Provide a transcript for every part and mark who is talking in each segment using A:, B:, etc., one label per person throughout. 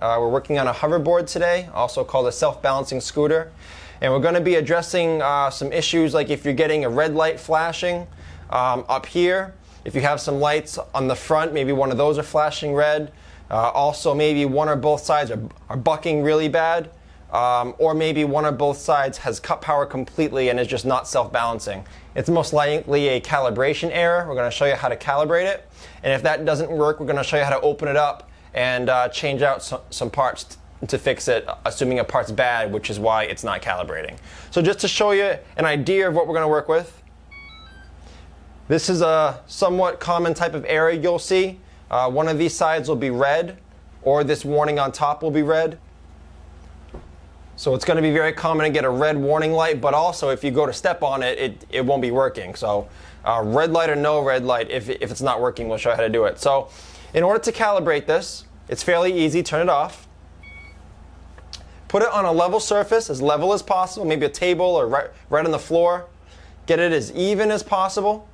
A: We're working on a hoverboard today, also called a self-balancing scooter. And we're going to be addressing some issues like if you're getting a red light flashing up here, if you have some lights on the front, maybe one of those are flashing red. Also maybe one or both sides are bucking really bad. Or maybe one or both sides has cut power completely and is just not self-balancing. It's most likely a calibration error. We're going to show you how to calibrate it. And if that doesn't work, we're going to show you how to open it up and change out some parts to fix it, assuming a part's bad, which is why it's not calibrating. So just to show you an idea of what we're going to work with, this is a somewhat common type of error you'll see. One of these sides will be red, or this warning on top will be red. So it's going to be very common to get a red warning light, but also if you go to step on it, it won't be working. So red light or no red light, if it's not working, we'll show you how to do it. So in order to calibrate this, it's fairly easy. Turn it off. Put it on a level surface, as level as possible, maybe a table or right on the floor. Get it as even as possible.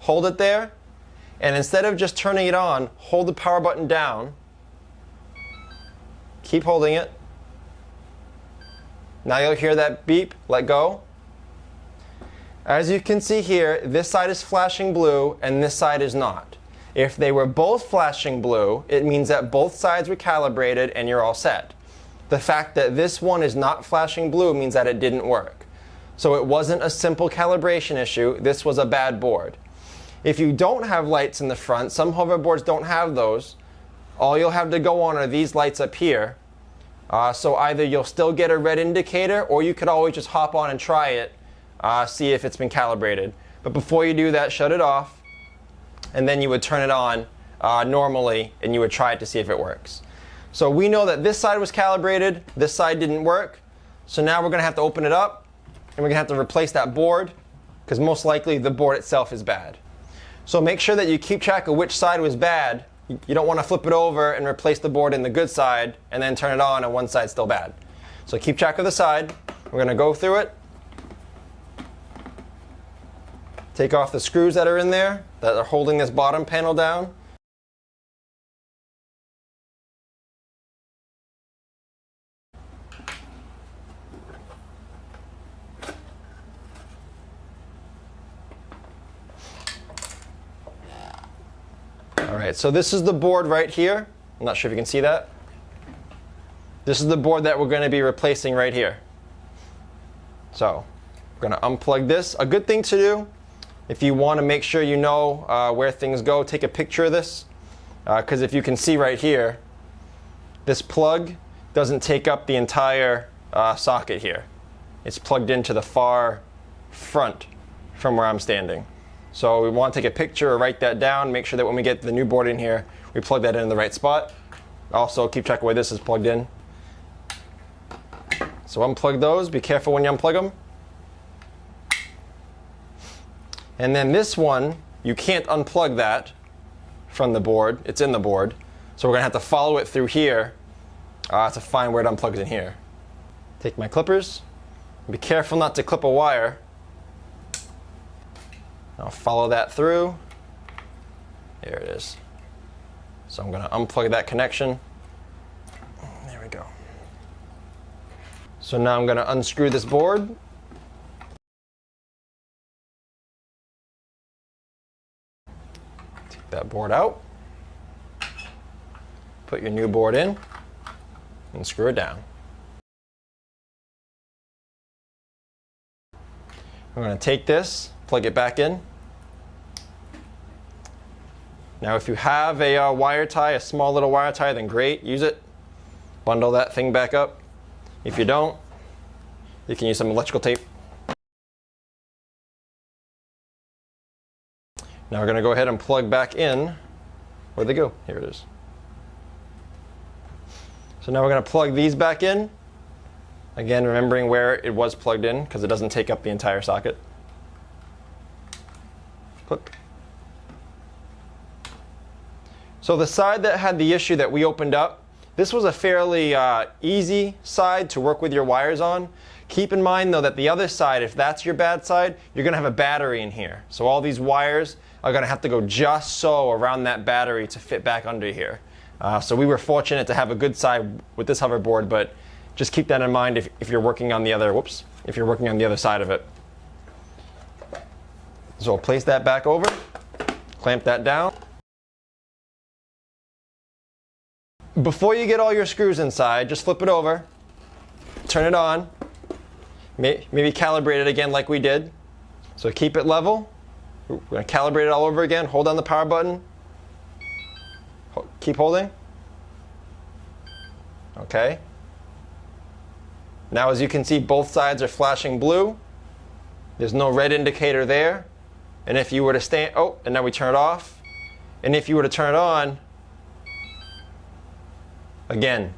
A: Hold it there. And instead of just turning it on, hold the power button down. Keep holding it. Now you'll hear that beep, let go. As you can see here, this side is flashing blue and this side is not. If they were both flashing blue, it means that both sides were calibrated and you're all set. The fact that this one is not flashing blue means that it didn't work. So it wasn't a simple calibration issue, this was a bad board. If you don't have lights in the front, some hoverboards don't have those, all you'll have to go on are these lights up here. So either you'll still get a red indicator, or you could always just hop on and try it, see if it's been calibrated. But before you do that, shut it off, and then you would turn it on normally, and you would try it to see if it works. So we know that this side was calibrated, this side didn't work. So now we're going to have to open it up, and we're going to have to replace that board, because most likely the board itself is bad. So make sure that you keep track of which side was bad. You don't want to flip it over and replace the board in the good side and then turn it on and one side's still bad. So keep track of the side. We're going to go through it. Take off the screws that are in there that are holding this bottom panel down. Alright, so this is the board right here. I'm not sure if you can see that. This is the board that we're going to be replacing right here. So we're going to unplug this. A good thing to do, if you want to make sure you know where things go, take a picture of this. Because if you can see right here, this plug doesn't take up the entire socket here. It's plugged into the far front from where I'm standing. So we want to take a picture or write that down, make sure that when we get the new board in here, we plug that in the right spot. Also keep track of where this is plugged in. So unplug those, be careful when you unplug them. And then this one, you can't unplug that from the board, it's in the board. So we're going to have to follow it through here to find where it unplugs in here. Take my clippers, be careful not to clip a wire. I'll follow that through. There it is. So I'm going to unplug that connection. There we go. So now I'm going to unscrew this board. Take that board out. Put your new board in and screw it down. I'm going to take this, plug it back in. Now if you have a wire tie, a small little wire tie, then great, use it. Bundle that thing back up. If you don't, you can use some electrical tape. Now we're going to go ahead and plug back in. Where'd they go? Here it is. So now we're going to plug these back in. Again, remembering where it was plugged in, because it doesn't take up the entire socket. Click. So the side that had the issue that we opened up, this was a fairly easy side to work with your wires on. Keep in mind though that the other side, if that's your bad side, you're going to have a battery in here. So all these wires are going to have to go just so around that battery to fit back under here. So we were fortunate to have a good side with this hoverboard, but just keep that in mind if you're working on the other, if you're working on the other side of it. So we'll place that back over, clamp that down. Before you get all your screws inside, just flip it over, turn it on, maybe calibrate it again like we did. So keep it level. We're going to calibrate it all over again. Hold down the power button. Keep holding. Okay. Now as you can see, both sides are flashing blue. There's no red indicator there. And if you were to stand, oh, and now we turn it off. And if you were to turn it on, again,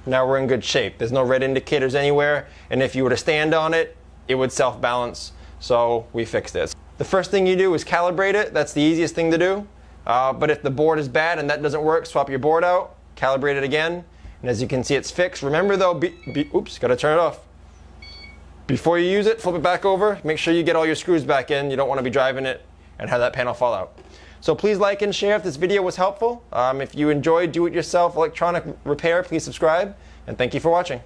A: now we're in good shape. There's no red indicators anywhere. And if you were to stand on it, it would self-balance. So we fixed this. The first thing you do is calibrate it. That's the easiest thing to do. But if the board is bad and that doesn't work, swap your board out, calibrate it again. And as you can see, it's fixed. Remember though, oops, gotta turn it off. Before you use it, flip it back over. Make sure you get all your screws back in. You don't want to be driving it and have that panel fall out. So please like and share if this video was helpful. If you enjoyed do-it-yourself electronic repair, please subscribe. And thank you for watching.